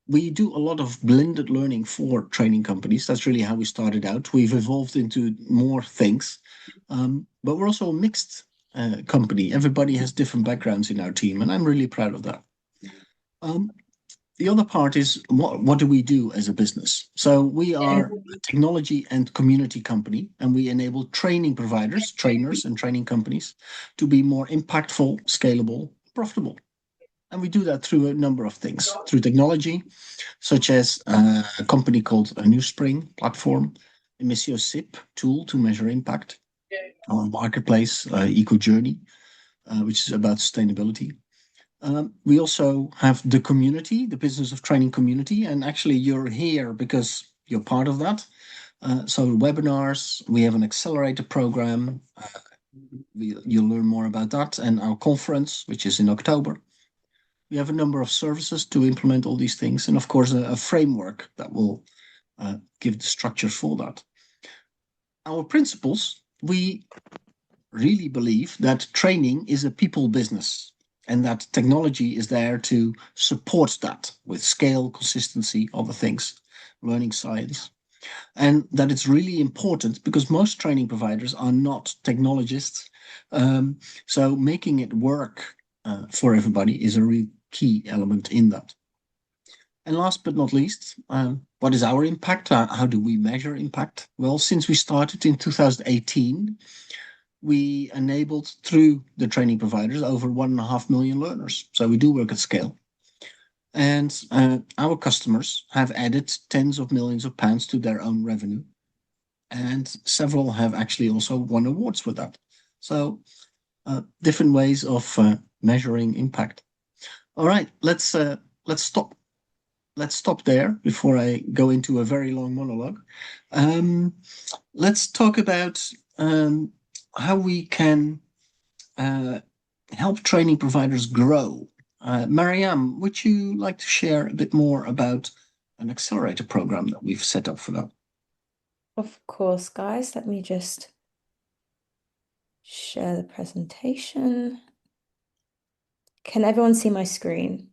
we do a lot of blended learning for training companies. That's really how we started out. We've evolved into more things, but we're also a mixed company. Everybody has different backgrounds in our team, and I'm really proud of that. Um, the other part is what do we do as a business? So we are a technology and community company, and we enable training providers, trainers, and training companies to be more impactful, scalable, profitable. And we do that through a number of things, through technology, such as a company called a New Spring platform, Emissio SIP tool to measure impact, our marketplace, Eco Journey, which is about sustainability. We also have the community, the business of training community, and actually you're here because you're part of that. So webinars, we have an accelerator program. You'll learn more about that, and our conference, which is in October. We have a number of services to implement all these things, and of course a framework that will give the structure for that. Our principles, we really believe that training is a people business and that technology is there to support that with scale, consistency, other things, learning science. And that it's really important because most training providers are not technologists. So making it work for everybody is a really key element in that. And last but not least, what is our impact? How do we measure impact? Well, since we started in 2018, we enabled through the training providers over 1.5 million learners. So we do work at scale. And our customers have added tens of millions of pounds to their own revenue. And several have actually also won awards for that. So different ways of measuring impact. All right, let's stop. Let's stop there before I go into a very long monologue. Let's talk about how we can help training providers grow. Mariam, would you like to share a bit more about an accelerator program that we've set up for that? Of course, guys, let me just share the presentation. Can everyone see my screen?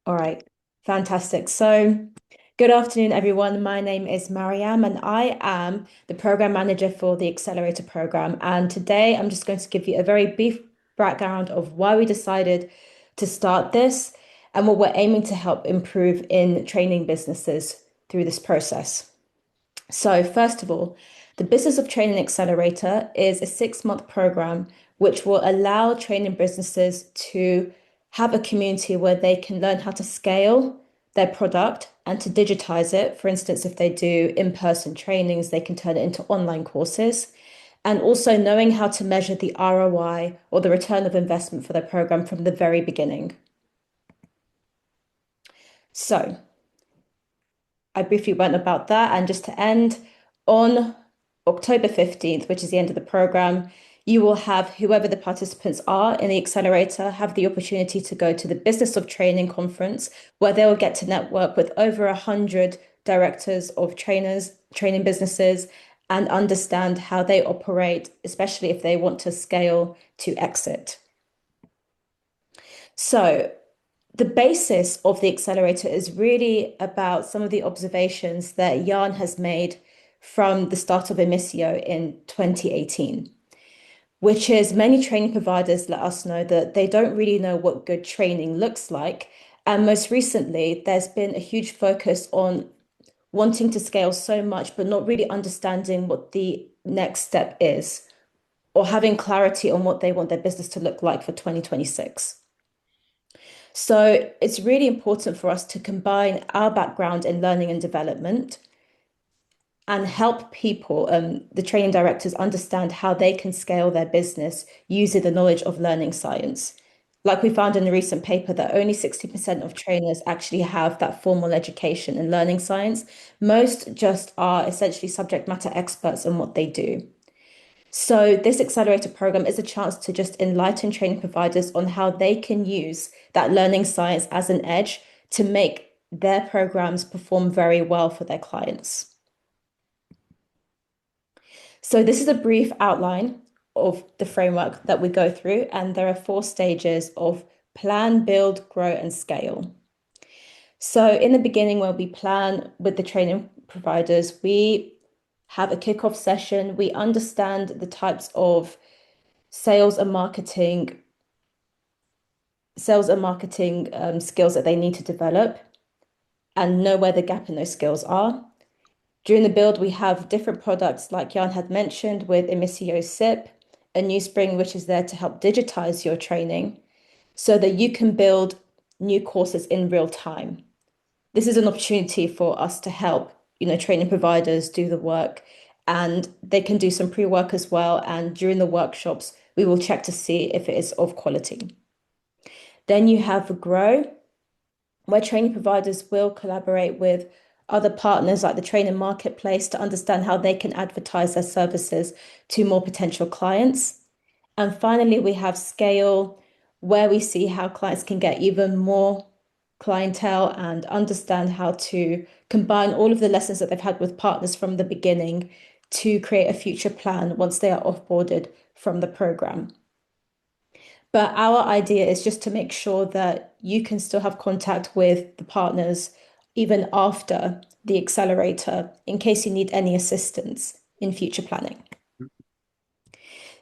All right, fantastic. So, good afternoon, everyone. My name is Mariam, and I am the program manager for the Accelerator program. And today I'm just going to give you a very brief background of why we decided to start this and what we're aiming to help improve in training businesses through this process. So, first of all, the Business of Training Accelerator is a 6-month program which will allow training businesses to have a community where they can learn how to scale their product and to digitize it. For instance, if they do in-person trainings, they can turn it into online courses. And also knowing how to measure the ROI or the return of investment for their program from the very beginning. So, I briefly went about that. And just to end, on October 15th, which is the end of the program, you will have whoever the participants are in the accelerator have the opportunity to go to the Business of Training conference, where they will get to network with over 100 directors of training businesses, and understand how they operate, especially if they want to scale to exit. So, the basis of the accelerator is really about some of the observations that Jan has made from the start of Emissio in 2018, which is many training providers let us know that they don't really know what good training looks like. And most recently, there's been a huge focus on wanting to scale so much, but not really understanding what the next step is or having clarity on what they want their business to look like for 2026. So it's really important for us to combine our background in learning and development and help people, the training directors, understand how they can scale their business using the knowledge of learning science. Like we found in a recent paper that only 60% of trainers actually have that formal education in learning science. Most just are essentially subject matter experts in what they do. So this accelerator program is a chance to just enlighten training providers on how they can use that learning science as an edge to make their programs perform very well for their clients. So this is a brief outline of the framework that we go through, and there are 4 stages of plan, build, grow, and scale. So in the beginning, when we plan with the training providers, we have a kickoff session. We understand the types of sales and marketing, skills that they need to develop and know where the gap in those skills are. During the build, we have different products like Jan had mentioned with Emissio SIP, a new spring which is there to help digitize your training so that you can build new courses in real time. This is an opportunity for us to help, training providers do the work and they can do some pre-work as well. And during the workshops, we will check to see if it is of quality. Then you have Grow, where training providers will collaborate with other partners like the training marketplace to understand how they can advertise their services to more potential clients. And finally, we have Scale, where we see how clients can get even more clientele and understand how to combine all of the lessons that they've had with partners from the beginning to create a future plan once they are offboarded from the program. But our idea is just to make sure that you can still have contact with the partners even after the accelerator in case you need any assistance in future planning.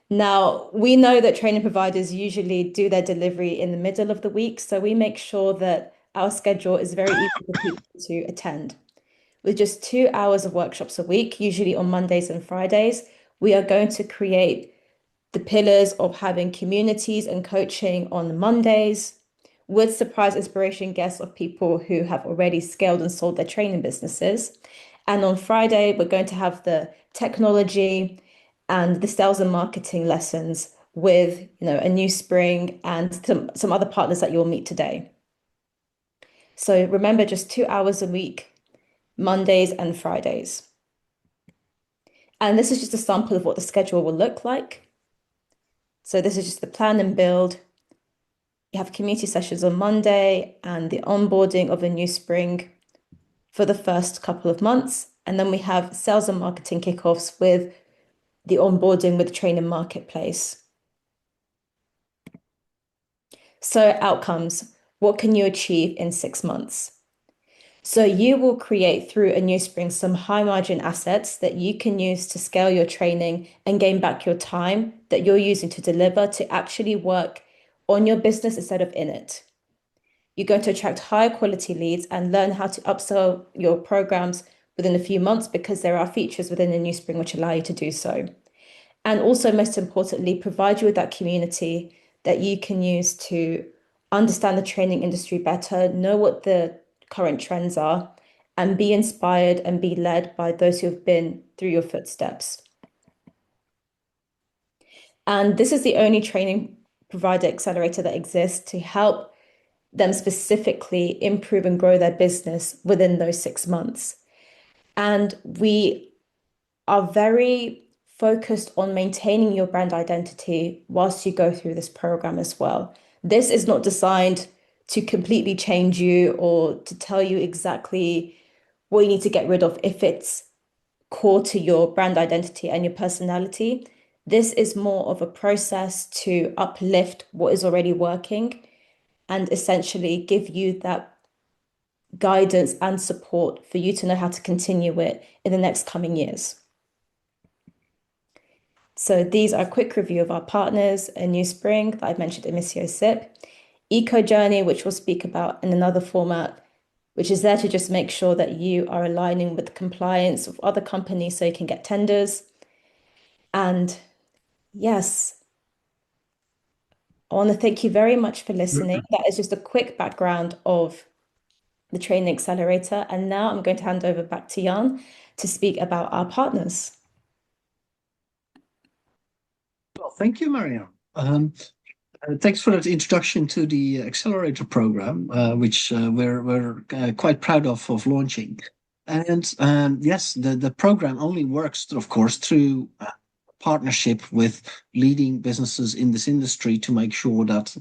Now, we know that training providers usually do their delivery in the middle of the week, so we make sure that our schedule is very easy for people to attend. With just 2 hours of workshops a week, usually on Mondays and Fridays, we are going to create the pillars of having communities and coaching on Mondays with surprise inspiration guests of people who have already scaled and sold their training businesses. And on Friday, we're going to have the technology and the sales and marketing lessons with, a new spring and some other partners that you'll meet today. So remember, just 2 hours a week, Mondays and Fridays. And this is just a sample of what the schedule will look like. So this is just the plan and build. You have community sessions on Monday and the onboarding of a new spring for the first couple of months. And then we have sales and marketing kickoffs with the onboarding with the training marketplace. So outcomes, what can you achieve in 6 months? So you will create through a new spring some high margin assets that you can use to scale your training and gain back your time that you're using to deliver to actually work on your business instead of in it. You're going to attract higher quality leads and learn how to upsell your programs within a few months because there are features within the new spring which allow you to do so. And also, most importantly, provide you with that community that you can use to understand the training industry better, know what the current trends are, and be inspired and be led by those who have been through your footsteps. And this is the only training provider accelerator that exists to help them specifically improve and grow their business within those 6 months. And we are very focused on maintaining your brand identity whilst you go through this program as well. This is not designed to completely change you or to tell you exactly what you need to get rid of if it's core to your brand identity and your personality. This is more of a process to uplift what is already working and essentially give you that guidance and support for you to know how to continue it in the next coming years. So these are a quick review of our partners, a new spring that I've mentioned, Emissio SIP, Eco Journey, which we'll speak about in another format, which is there to just make sure that you are aligning with the compliance of other companies so you can get tenders. And yes, I want to thank you very much for listening. That is just a quick background of the Training Accelerator. And now I'm going to hand over back to Jan to speak about our partners. Well, thank you, Marianne. Thanks for that introduction to the Accelerator program, which we're quite proud of launching. And yes, the program only works, of course, through partnership with leading businesses in this industry to make sure that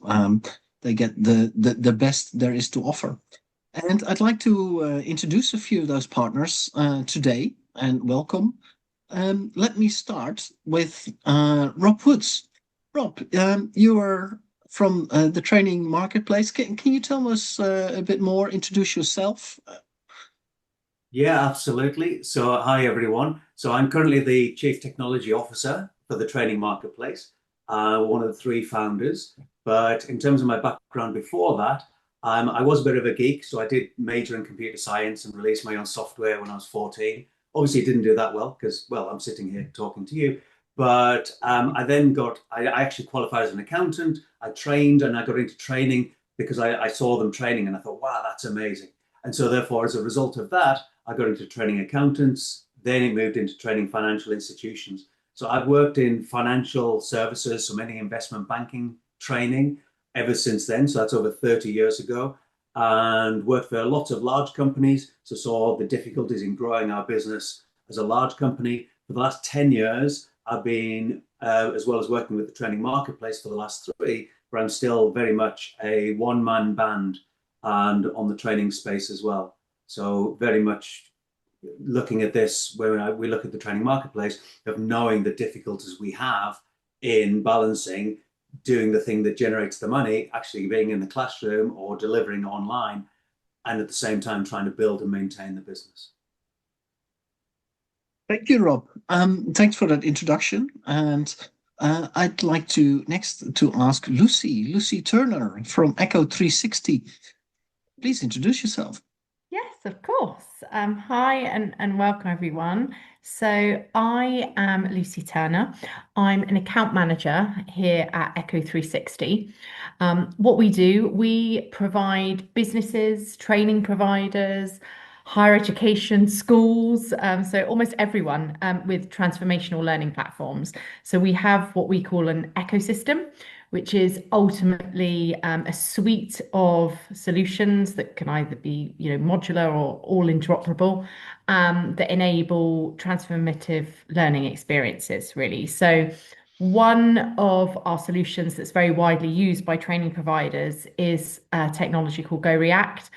they get the best there is to offer. And I'd like to introduce a few of those partners today and welcome. Let me start with Rob Woods. Rob, you are from the training marketplace. Can you tell us a bit more? Introduce yourself. Yeah, absolutely. So, hi everyone. So, I'm currently the Chief Technology Officer for the Training Marketplace, one of the three founders. But in terms of my background before that, I was a bit of a geek. So, I did major in computer science and released my own software when I was 14. Obviously, didn't do that well because, well, I'm sitting here talking to you. But I actually qualified as an accountant. I trained and I got into training because I saw them training and I thought, wow, that's amazing. And so, therefore, as a result of that, I got into training accountants, then it moved into training financial institutions. So I've worked in financial services, so many investment banking training ever since then. So that's over 30 years ago, and worked for a lot of large companies. So saw the difficulties in growing our business as a large company. For the last 10 years, I've been, as well as working with the training marketplace for the last three, where I'm still very much a one-man band and on the training space as well. So very much looking at this, where we look at the training marketplace, of knowing the difficulties we have in balancing doing the thing that generates the money, actually being in the classroom or delivering online, and at the same time trying to build and maintain the business. Thank you, Rob. Thanks for that introduction. And I'd like to next to ask Lucy Turner from Echo 360. Please introduce yourself. Yes, of course. Hi and welcome everyone. So I am Lucy Turner. I'm an account manager here at Echo 360. What we do, we provide businesses, training providers, higher education, schools, so almost everyone with transformational learning platforms. So we have what we call an ecosystem, which is ultimately a suite of solutions that can either be, modular or all interoperable, that enable transformative learning experiences, really. So one of our solutions that's very widely used by training providers is a technology called Go React.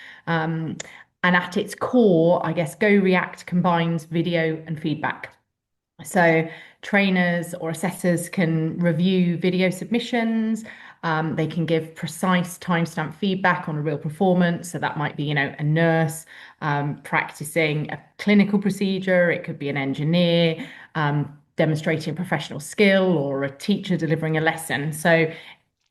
And at its core, I guess Go React combines video and feedback. So trainers or assessors can review video submissions. They can give precise timestamp feedback on a real performance. So that might be, a nurse practicing a clinical procedure. It could be an engineer demonstrating professional skill, or a teacher delivering a lesson. So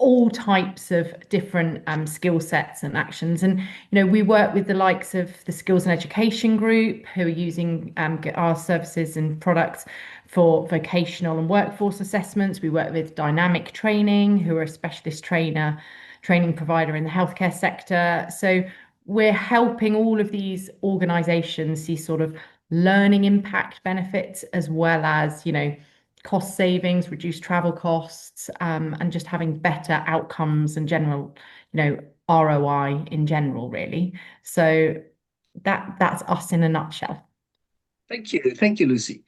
all types of different skill sets and actions. And, we work with the likes of the Skills and Education Group, who are using our services and products for vocational and workforce assessments. We work with Dynamic Training, who are a specialist training provider in the healthcare sector. So we're helping all of these organizations see sort of learning impact benefits, as well as, cost savings, reduced travel costs, and just having better outcomes and general, ROI in general, really. So that's us in a nutshell. Thank you, Lucy.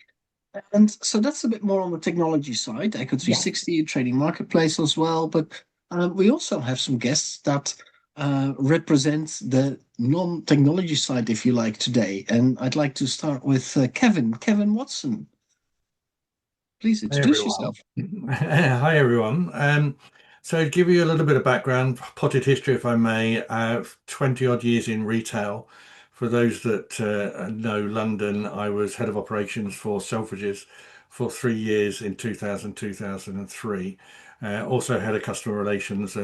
And so that's a bit more on the technology side, Echo Yes. 360, Training Marketplace as well. But we also have some guests that represent the non-technology side, if you like, today. And I'd like to start with Kevin Watson. Please Hi introduce everyone. yourself. Hi everyone. So to give you a little bit of background, potted history, if I may, 20 odd years in retail. For those that know London, I was head of operations for Selfridges for 3 years in 2000, 2003. Also had a customer relations.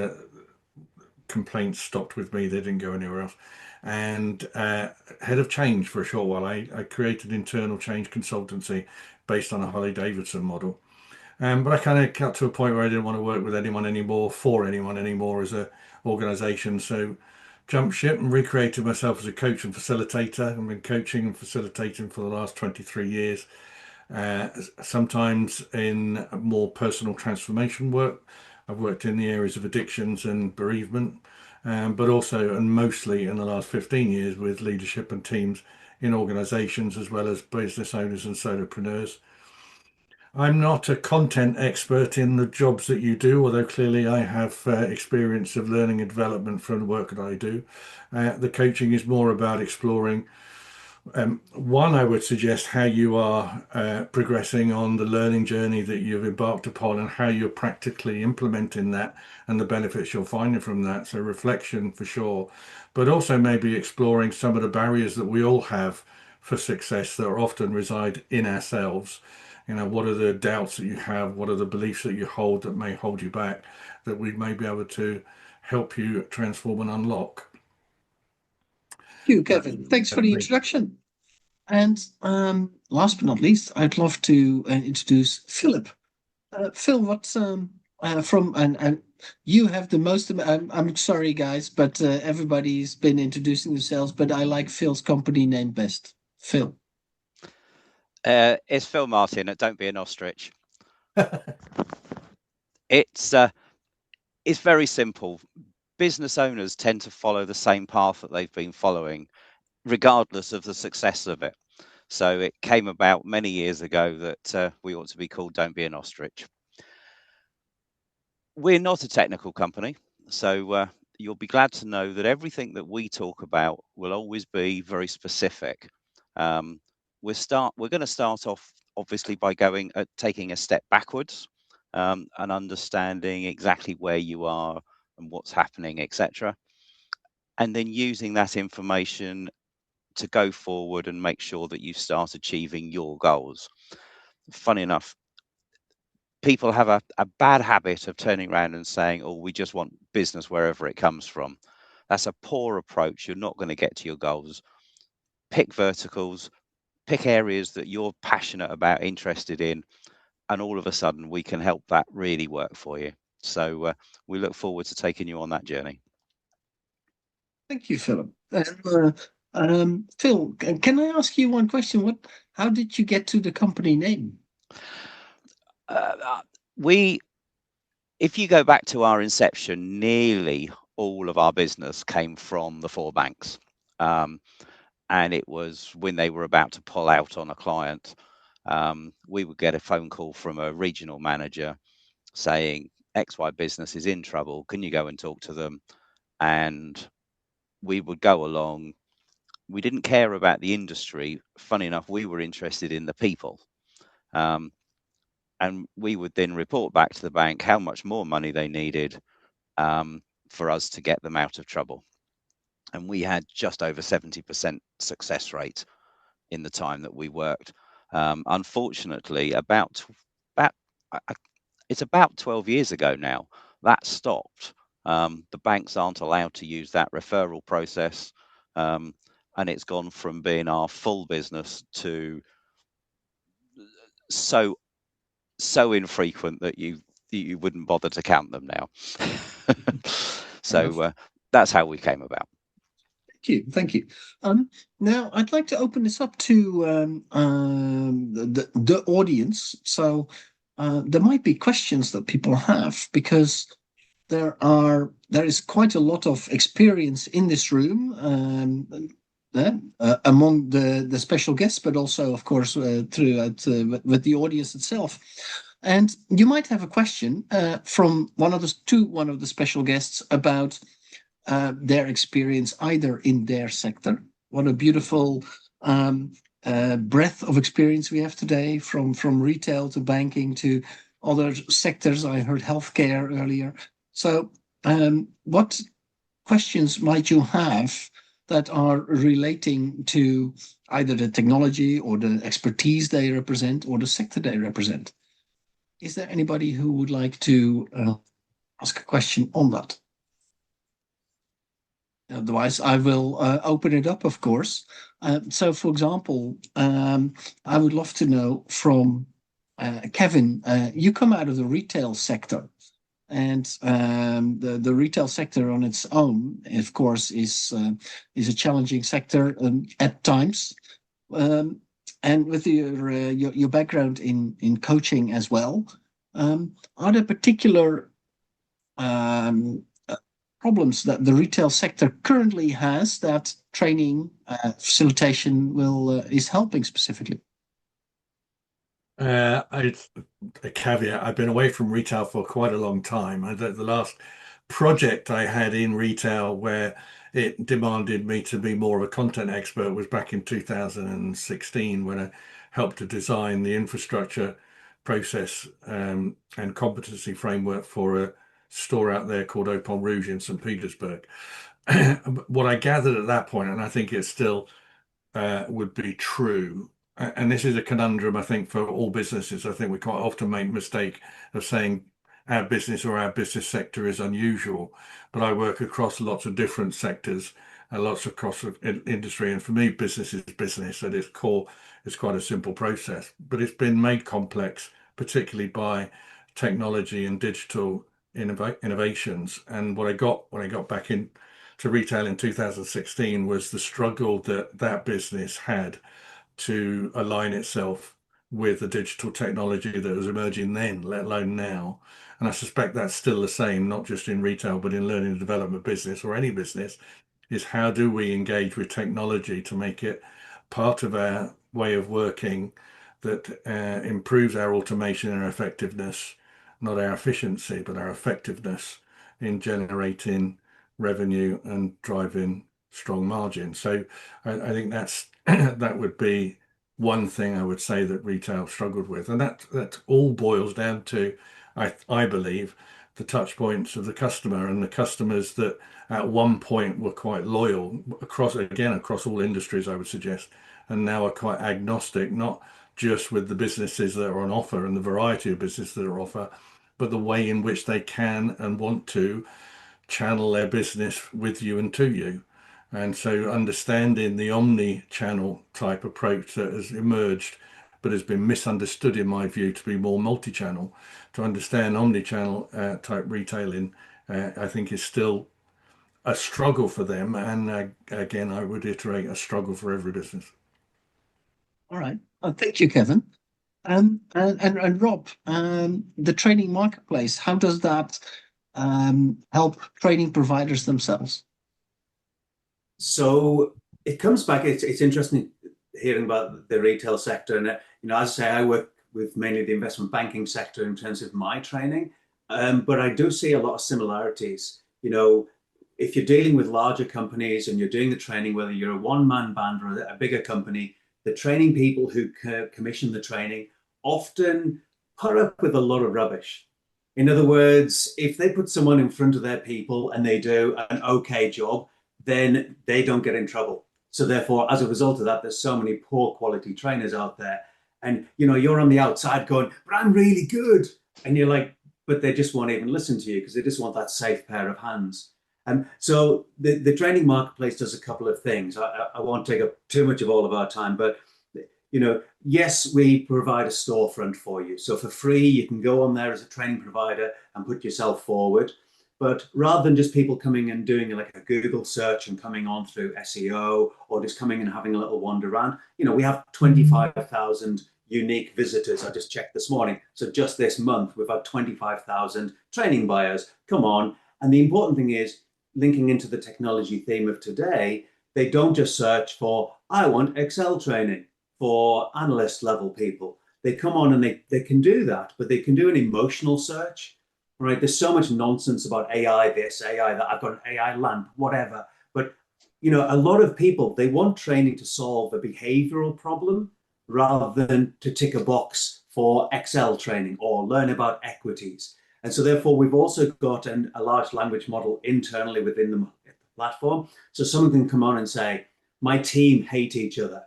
Complaints stopped with me, they didn't go anywhere else. And head of change for a short while. I created internal change consultancy based on a Harley Davidson model. But I kind of got to a point where I didn't want to work with anyone anymore, for anyone anymore as a organization. So jumped ship and recreated myself as a coach and facilitator. I've been coaching and facilitating for the last 23 years. Uh, Sometimes in more personal transformation work. I've worked in the areas of addictions and bereavement, but also and mostly in the last 15 years with leadership and teams in organizations, as well as business owners and solopreneurs. I'm not a content expert in the jobs that you do, although clearly I have experience of learning and development from the work that I do. The coaching is more about exploring One, I would suggest how you are progressing on the learning journey that you've embarked upon and how you're practically implementing that and the benefits you're finding from that. So reflection for sure, but also maybe exploring some of the barriers that we all have for success that are often reside in ourselves. What are the doubts that you have? What are the beliefs that you hold that may hold you back that we may be able to help you transform and unlock? Thank you, Kevin. Thanks for the introduction. And last but not least, I'd love to introduce Philip. Phil, what's from and you have the most. I'm sorry, guys, but everybody's been introducing themselves, but I like Phil's company name best. Phil. It's Phil Martin at Don't Be an Ostrich. It's very simple. Business owners tend to follow the same path that they've been following, regardless of the success of it. So it came about many years ago that we ought to be called Don't Be an Ostrich. We're not a technical company, so you'll be glad to know that everything that we talk about will always be very specific. We're going to start off obviously by taking a step backwards and understanding exactly where you are and what's happening, etc. And then using that information to go forward and make sure that you start achieving your goals. Funny enough, people have a bad habit of turning around and saying, oh, we just want business wherever it comes from. That's a poor approach. You're not going to get to your goals. Pick verticals, pick areas that you're passionate about, interested in, and all of a sudden we can help that really work for you. So we look forward to taking you on that journey. Thank you, Philip. Phil, can I ask you one question? How did you get to the company name? If you go back to our inception, nearly all of our business came from the four banks. And it was when they were about to pull out on a client, we would get a phone call from a regional manager saying, XY business is in trouble. Can you go and talk to them? And we would go along. We didn't care about the industry. Funny enough, we were interested in the people. And we would then report back to the bank how much more money they needed for us to get them out of trouble. And we had just over 70% success rate in the time that we worked. Unfortunately, it's about 12 years ago now, that stopped. The banks aren't allowed to use that referral process. And it's gone from being our full business to so infrequent that you wouldn't bother to count them now. So that's how we came about. Thank you. Now I'd like to open this up to the audience. So there might be questions that people have because there is quite a lot of experience in this room among the special guests, but also, of course, throughout with the audience itself. And you might have a question from one of the special guests about their experience either in their sector. What a beautiful breadth of experience we have today, from retail to banking to other sectors. I heard healthcare earlier. So what questions might you have that are relating to either the technology or the expertise they represent or the sector they represent? Is there anybody who would like to ask a question on that? Otherwise, I will open it up, of course. So, for example, I would love to know from Kevin, you come out of the retail sector, and the retail sector on its own, of course, is a challenging sector at times. And with your background in coaching as well, are there particular problems that the retail sector currently has that training facilitation is helping specifically? A caveat, I've been away from retail for quite a long time. The last project I had in retail where it demanded me to be more of a content expert was back in 2016 when I helped to design the infrastructure process and competency framework for a store out there called Au Pont Rouge in St. Petersburg. What I gathered at that point, and I think it still would be true, and this is a conundrum, I think, for all businesses. I think we quite often make the mistake of saying our business or our business sector is unusual, but I work across lots of different sectors and lots across industry. And for me, business is business at its core. It's quite a simple process, but it's been made complex, particularly by technology and digital innovations. And what I got when I got back in to retail in 2016 was the struggle that that business had to align itself with the digital technology that was emerging then, let alone now. And I suspect that's still the same, not just in retail, but in learning and development business or any business, is how do we engage with technology to make it part of our way of working that improves our automation and our effectiveness, not our efficiency, but our effectiveness in generating revenue and driving strong margins. So I think that's that would be one thing I would say that retail struggled with, and that all boils down to, I believe, the touch points of the customer, and the customers that at one point were quite loyal across all industries, I would suggest, and now are quite agnostic, not just with the businesses that are on offer and the variety of businesses that are on offer, but the way in which they can and want to channel their business with you and to you. And so understanding the omni-channel type approach that has emerged, but has been misunderstood in my view to be more multi-channel, to understand omni-channel type retailing, I think is still a struggle for them. And again, I would iterate, a struggle for every business. All right. Thank you, Kevin. And Rob, the training marketplace, how does that help training providers themselves? So it comes back. It's interesting hearing about the retail sector, and as I say, I work with mainly the investment banking sector in terms of my training, but I do see a lot of similarities. If you're dealing with larger companies and you're doing the training, whether you're a one-man band or a bigger company, the training people who commission the training often put up with a lot of rubbish. In other words, if they put someone in front of their people and they do an okay job, then they don't get in trouble. So therefore, as a result of that, there's so many poor quality trainers out there. And, you're on the outside going, but I'm really good. And you're like, but they just won't even listen to you because they just want that safe pair of hands. And so the training marketplace does a couple of things. I won't take up too much of all of our time, but yes, we provide a storefront for you. So for free, you can go on there as a training provider and put yourself forward. But rather than just people coming and doing like a Google search and coming on through SEO or just coming and having a little wander around, we have 25,000 unique visitors. I just checked this morning. So just this month, we've had 25,000 training buyers come on. And the important thing is, linking into the technology theme of today, they don't just search for, I want Excel training for analyst level people. They come on and they can do that, but they can do an emotional search, right? There's so much nonsense about AI this, AI that, I've got an AI lamp, whatever. But, a lot of people, they want training to solve a behavioral problem rather than to tick a box for Excel training or learn about equities. And so therefore, we've also got a large language model internally within the platform. So someone can come on and say, my team hate each other.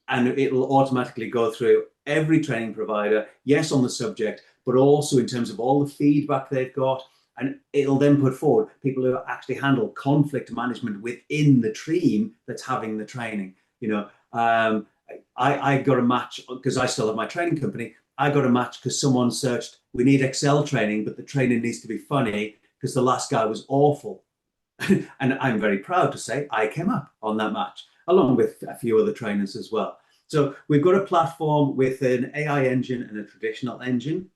And it'll automatically go through every training provider, yes, on the subject, but also in terms of all the feedback they've got. And it'll then put forward people who actually handle conflict management within the team that's having the training. I got a match because I still have my training company. I got a match because someone searched, we need Excel training, but the training needs to be funny because the last guy was awful. And I'm very proud to say I came up on that match, along with a few other trainers as well. So we've got a platform with an AI engine and a traditional engine.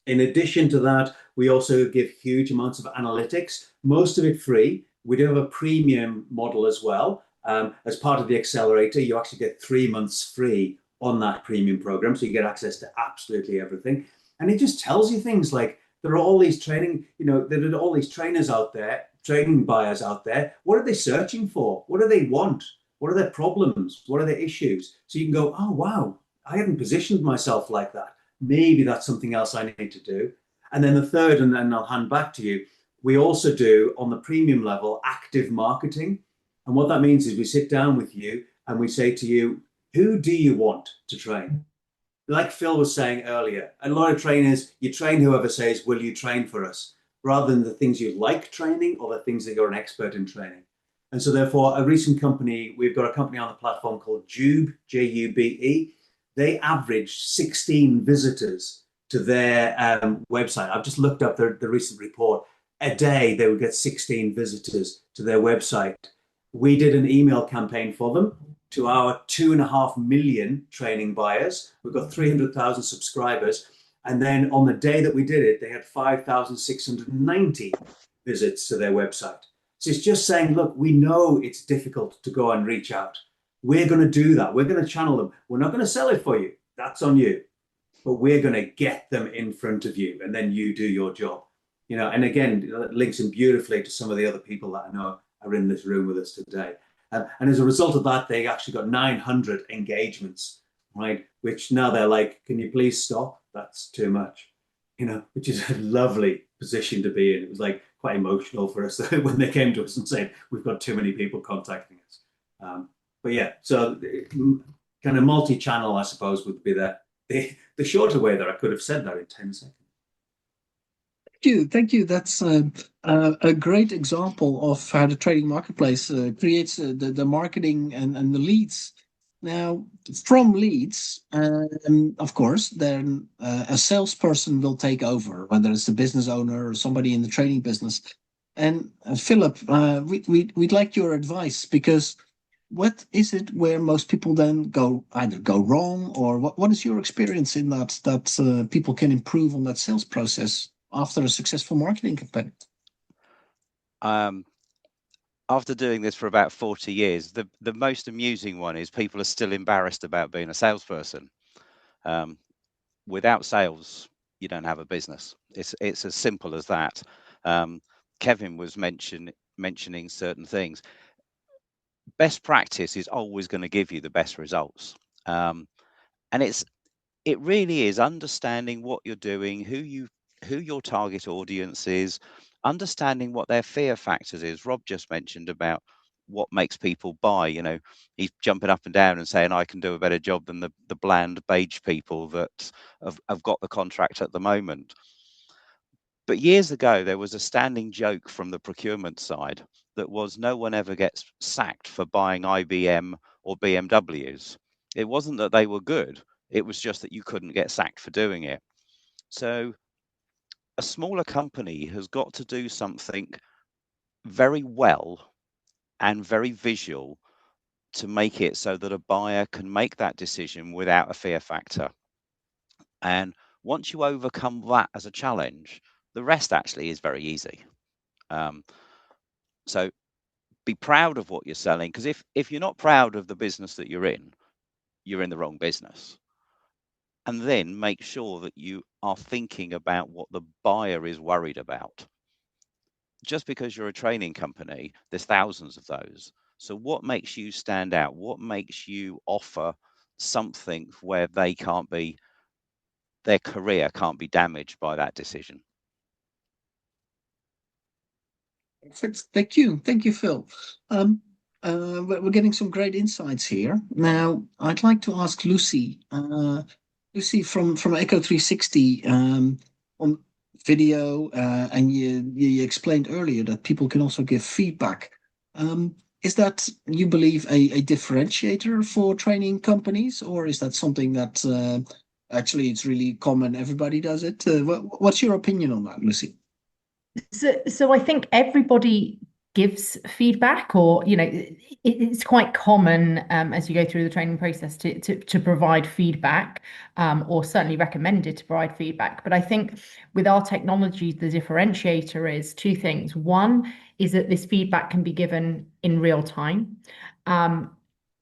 In addition to that, we also give huge amounts of analytics, most of it free. We do have a premium model as well. As part of the Accelerator, you actually get 3 months free on that premium program. So you get access to absolutely everything. And it just tells you things like there are all these training, there are all these trainers out there training buyers out there. What are they searching for? What do they want? What are their problems? What are their issues? So you can go, oh, wow, I haven't positioned myself like that. Maybe that's something else I need to do. And then the third, and then I'll hand back to you, we also do on the premium level active marketing. And what that means is we sit down with you and we say to you, who do you want to train? Like Phil was saying earlier, a lot of trainers, you train whoever says, will you train for us? Rather than the things you like training or the things that you're an expert in training. And so therefore, a recent company, we've got a company on the platform called Jube, Jube. They averaged 16 visitors to their website. I've just looked up the recent report. A day, they would get 16 visitors to their website. We did an email campaign for them to our 2.5 million training buyers. We've got 300,000 subscribers. And then on the day that we did it, they had 5,690 visits to their website. So it's just saying, look, we know it's difficult to go and reach out. We're going to do that. We're going to channel them. We're not going to sell it for you. That's on you. But we're going to get them in front of you, and then you do your job. You know, and again, it links in beautifully to some of the other people that I know are in this room with us today. And as a result of that, they actually got 900 engagements, right? Which now they're like, can you please stop? That's too much, you know, which is a lovely position to be in. It was like quite emotional for us when they came to us and said, we've got too many people contacting us. But yeah, so kind of multi-channel, I suppose, would be the shorter way that I could have said that in 10 seconds. Thank you. That's a great example of how the trading marketplace creates the marketing and the leads. Now, from leads, of course, then a salesperson will take over, whether it's the business owner or somebody in the trading business. And Philip, we'd like your advice, because what is it where most people then either go wrong, or what is your experience in that people can improve on that sales process after a successful marketing campaign? After doing this for about 40 years, the most amusing one is people are still embarrassed about being a salesperson. Without sales, you don't have a business. It's as simple as that. Kevin was mentioning certain things. Best practice is always going to give you the best results. And it really is understanding what you're doing, who your target audience is, understanding what their fear factors is. Rob just mentioned about what makes people buy. You know, he's jumping up and down and saying, I can do a better job than the bland beige people that have got the contract at the moment. But years ago, there was a standing joke from the procurement side that was, no one ever gets sacked for buying IBM or BMWs. It wasn't that they were good. It was just that you couldn't get sacked for doing it. So a smaller company has got to do something very well and very visual to make it so that a buyer can make that decision without a fear factor. And once you overcome that as a challenge, the rest actually is very easy. So be proud of what you're selling, because if you're not proud of the business that you're in the wrong business. And then make sure that you are thinking about what the buyer is worried about. Just because you're a training company, there's thousands of those. So what makes you stand out? What makes you offer something where their career can't be damaged by that decision? Thank you, Phil. We're getting some great insights here. Now, I'd like to ask Lucy. Lucy from Echo 360 on video, and you explained earlier that people can also give feedback. Is that, you believe, a differentiator for training companies, or is that something that actually it's really common, everybody does it? What's your opinion on that, Lucy? So I think everybody gives feedback, or it's quite common as you go through the training process to provide feedback, or certainly recommended to provide feedback. But I think with our technology, the differentiator is two things. One is that this feedback can be given in real time.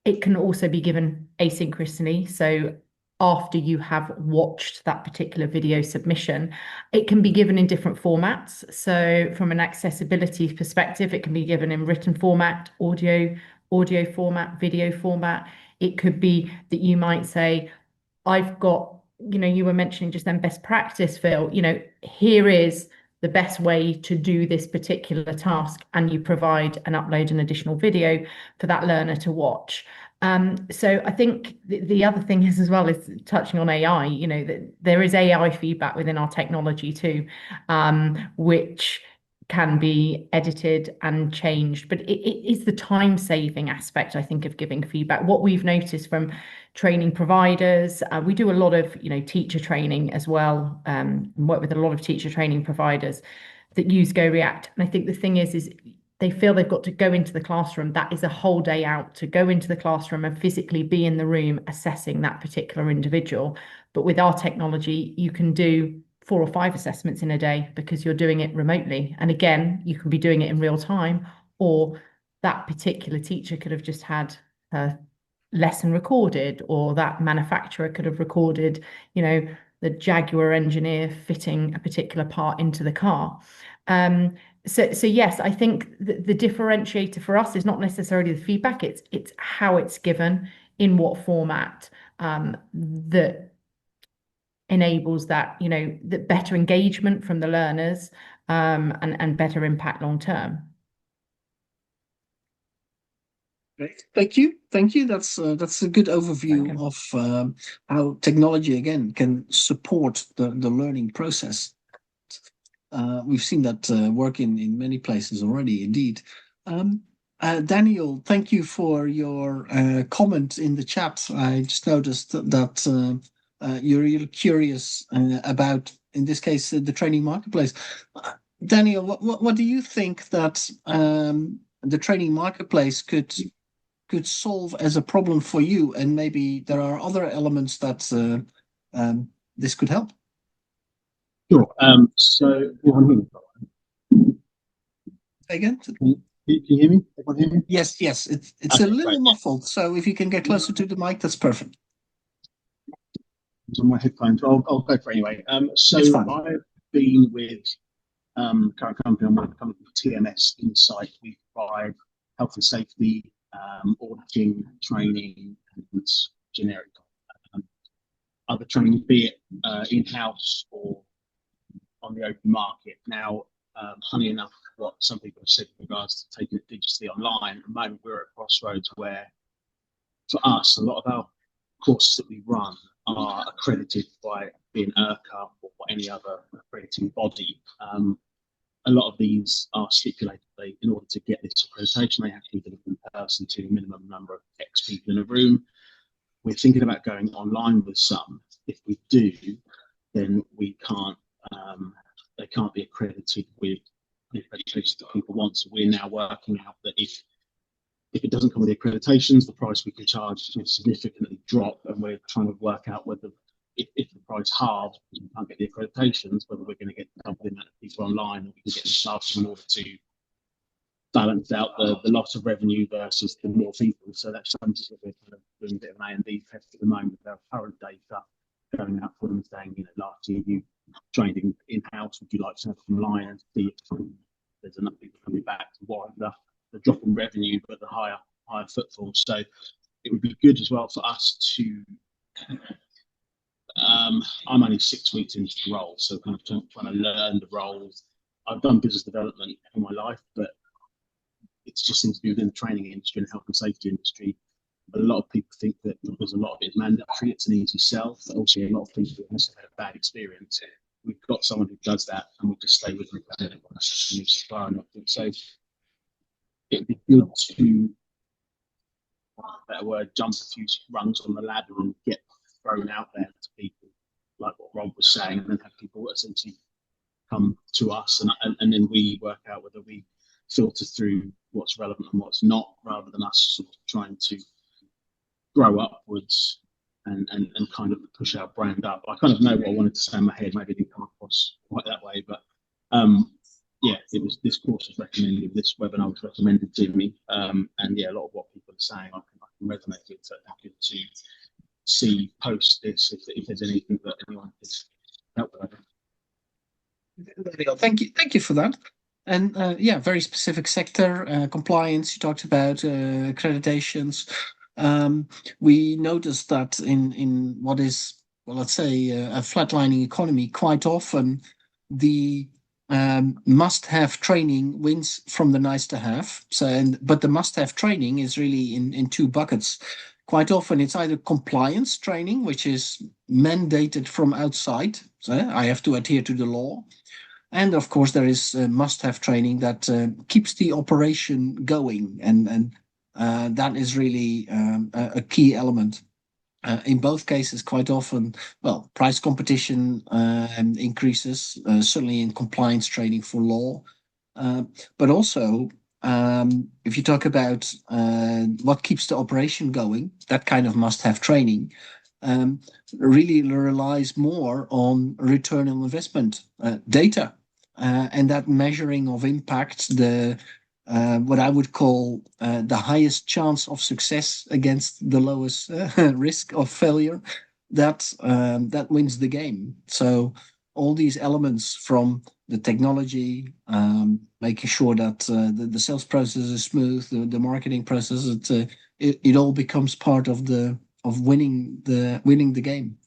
It can also be given asynchronously. So after you have watched that particular video submission. It can be given in different formats. So from an accessibility perspective, it can be given in written format, audio format, video format. It could be that you might say, I've got, you were mentioning just then best practice, Phil, here is the best way to do this particular task, and you provide and upload an additional video for that learner to watch. So I think the other thing is as well is touching on AI, that there is AI feedback within our technology too, which can be edited and changed, but it is the time saving aspect, I think, of giving feedback. What we've noticed from training providers, we do a lot of teacher training as well, work with a lot of teacher training providers that use Go React. And I think the thing is they feel they've got to go into the classroom. That is a whole day out to go into the classroom and physically be in the room assessing that particular individual. But with our technology, you can do 4 or 5 assessments in a day because you're doing it remotely. And again, you can be doing it in real time, or that particular teacher could have just had a lesson recorded, or that manufacturer could have recorded, the Jaguar engineer fitting a particular part into the car. So yes, I think the differentiator for us is not necessarily the feedback, it's how it's given, in what format, that enables that, the better engagement from the learners, and better impact long term. Great. Thank you. That's a good overview of how technology again can support the learning process. We've seen that work in many places already, indeed. Daniel, thank you for your comment in the chat. I just noticed that you're really curious about, in this case, the training marketplace. Daniel, what do you think that the training marketplace could solve as a problem for you, and maybe there are other elements that this could help? Sure. So, everyone hear me? Again? Can you hear me? Everyone hear me? Yes. It's Okay, a little great. muffled, so if you can get closer to the mic, that's perfect. It's on my headphones. I'll go for it anyway. So It's fine. I've been with current company. I'm with a company called TMS Insight. We provide health and safety, auditing, training, and generic other training, be it in-house or on the open market. Now, funny enough, what some people have said in regards to taking it digitally online, at the moment we're at a crossroads where, for us, a lot of our courses that we run are accredited by being IRCA or any other accrediting body. A lot of these are stipulated in order to get this accreditation, they have to be delivered in person to a minimum number of X people in a room. We're thinking about going online with some. If we do, then we can't. They can't be accredited with the accreditations that people want. So we're now working out that if it doesn't come with the accreditations, the price we can charge will significantly drop, and we're trying to work out whether, if the price halves because we can't get the accreditations, whether we're going to get double the amount of people online, or we can get in classroom in order to balance out the loss of revenue versus the more people. So that's something that we're kind of doing a bit of an A&D test at the moment with our current data, going out for them saying, last year you trained in-house, would you like to have it online, and see if there's enough people coming back to warrant the drop in revenue, but the higher footfall. So it would be good as well for us to. I'm only 6 weeks into the role, so kind of trying to learn the roles. I've done business development in my life, but it just seems to be within the training industry and health and safety industry. A lot of people think that because a lot of it is mandatory, it's an easy sell. But also, a lot of people have had a bad experience. We've got someone who does that, and we just stay with them. So it'd be good to, better word, jump a few rungs on the ladder and get thrown out there to people, like what Rob was saying, and then have people essentially come to us, and then we work out whether we filter through what's relevant and what's not, rather than us sort of trying to grow upwards and kind of push our brand up. I kind of know what I wanted to say in my head. Maybe it didn't come across quite that way, but this course was recommended, this webinar was recommended to me, and a lot of what people are saying I can resonate with. So happy to see post this if there's anything that anyone could help with. Thank you for that. And yeah, very specific sector compliance. You talked about accreditations. We noticed that in what is, well, let's say a flatlining economy, quite often the must-have training wins from the nice-to-have. But the must-have training is really in two buckets. Quite often, it's either compliance training, which is mandated from outside. So I have to adhere to the law. And of course, there is must-have training that keeps the operation going, and that is really a key element. In both cases, quite often, well, price competition increases, certainly in compliance training for law, but also if you talk about what keeps the operation going, that kind of must-have training um, really relies more on return on investment data and that measuring of impact, the what I would call the highest chance of success against the lowest risk of failure, that wins the game. So all these elements from the technology, making sure that the sales process is smooth, the marketing process, it all becomes part of winning the game.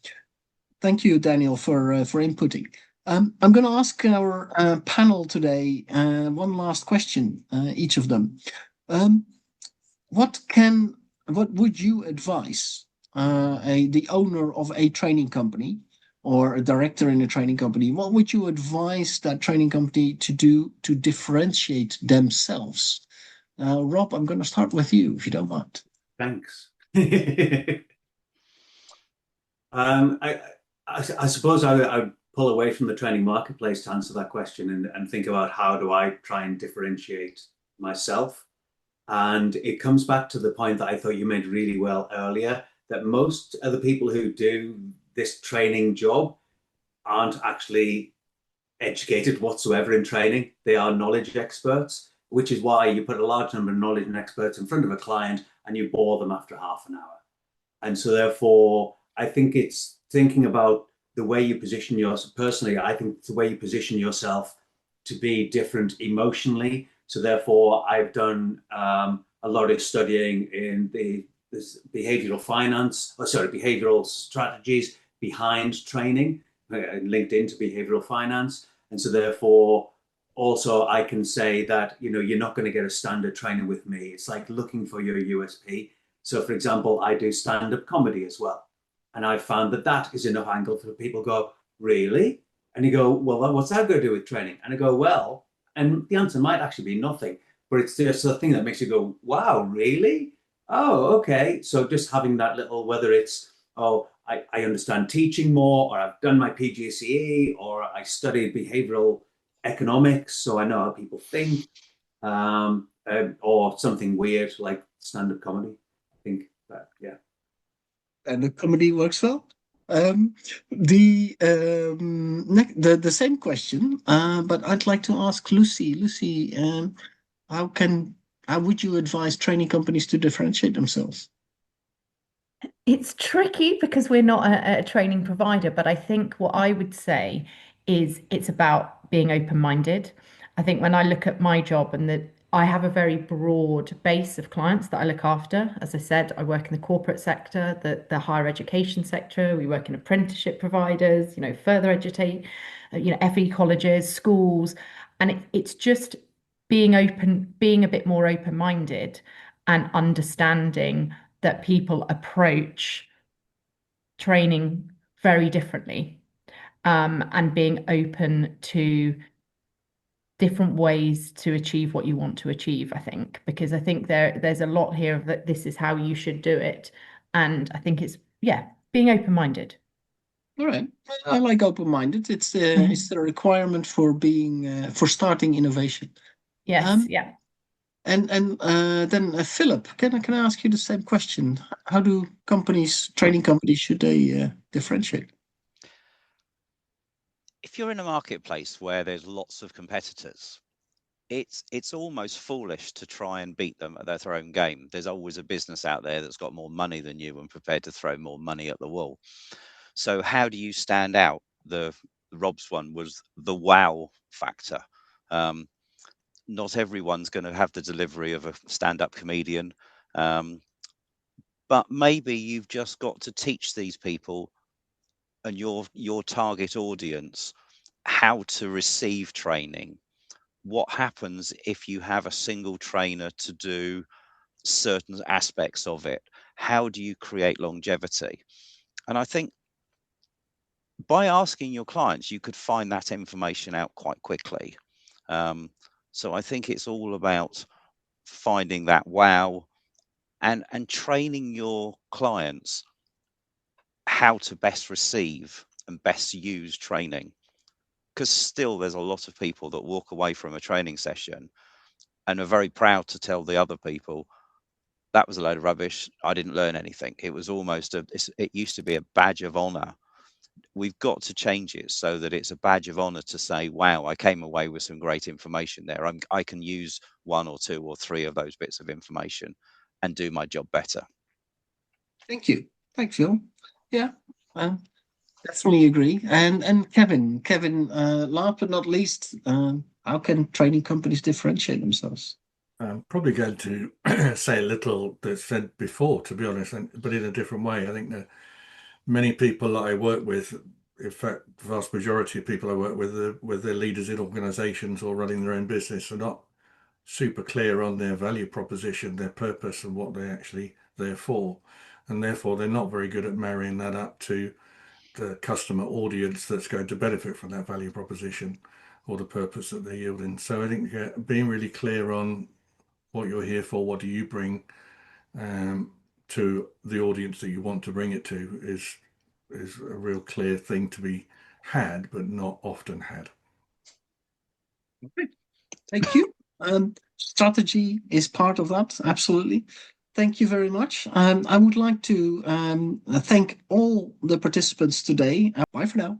Thank you, Daniel, for inputting. I'm going to ask our panel today one last question, each of them. What would you advise the owner of a training company or a director in a training company? What would you advise that training company to do to differentiate themselves? Rob, I'm going to start with you, if you don't mind. Thanks. I suppose I would pull away from the training marketplace to answer that question and think about how do I try and differentiate myself. And it comes back to the point that I thought you made really well earlier, that most of the people who do this training job aren't actually educated whatsoever in training. They are knowledge experts, which is why you put a large number of knowledge and experts in front of a client and you bore them after half an hour. And so therefore, I think it's thinking about the way you position yourself. Personally, I think the way you position yourself to be different emotionally. So therefore, I've done a lot of studying in this behavioral behavioral strategies behind training, linked into behavioral finance. And so therefore, also I can say that, you're not going to get a standard trainer with me. It's like looking for your USP. So for example, I do stand-up comedy as well. And I've found that is enough angle for people to go, really? And you go, well, what's that going to do with training? And I go, well, and the answer might actually be nothing, but it's just a thing that makes you go, wow, really? Oh, okay. So just having that little, whether it's, I understand teaching more, or I've done my PGCE, or I studied behavioral economics, so I know how people think, or something weird like stand-up comedy. I think that, yeah. And the comedy works well. The same question, but I'd like to ask Lucy. Lucy, how would you advise training companies to differentiate themselves? It's tricky because we're not a training provider, but I think what I would say is it's about being open-minded. I think when I look at my job and that I have a very broad base of clients that I look after. As I said, I work in the corporate sector, the higher education sector. We work in apprenticeship providers, further educate, FE colleges, schools, and it's just being open, being a bit more open-minded, and understanding that people approach training very differently, and being open to different ways to achieve what you want to achieve, I think, because I think there's a lot here of that this is how you should do it. And I think it's, yeah, being open-minded. All right, I like open-minded. It's the requirement for being for starting innovation. Yes, yeah. And then Philip, can I ask you the same question? How do training companies, should they differentiate? If you're in a marketplace where there's lots of competitors, it's almost foolish to try and beat them at their own game. There's always a business out there that's got more money than you and prepared to throw more money at the wall. So how do you stand out? The Rob's one was the wow factor. Not everyone's going to have the delivery of a stand-up comedian, but maybe you've just got to teach these people and your target audience how to receive training. What happens if you have a single trainer to do certain aspects of it? How do you create longevity? And I think by asking your clients, you could find that information out quite quickly. So I think it's all about finding that wow and training your clients how to best receive and best use training. Because still there's a lot of people that walk away from a training session and are very proud to tell the other people, that was a load of rubbish. I didn't learn anything. It was almost it used to be a badge of honor. We've got to change it so that it's a badge of honor to say, wow, I came away with some great information there. I can use 1 or 2 or 3 of those bits of information and do my job better. Thank you. Thanks, Phil. Yeah, definitely agree. And Kevin, last but not least, how can training companies differentiate themselves? I'm probably going to say a little that's said before, to be honest, but in a different way. I think that many people that I work with, in fact, the vast majority of people I work with their leaders in organizations or running their own business, are not super clear on their value proposition, their purpose, and what they're actually there for. And therefore, they're not very good at marrying that up to the customer audience that's going to benefit from that value proposition or the purpose that they're yielding. So I think being really clear on what you're here for, what do you bring to the audience that you want to bring it to, is a real clear thing to be had, but not often had. Okay. Thank you. Strategy is part of that, absolutely. Thank you very much. I would like to thank all the participants today. Bye for now.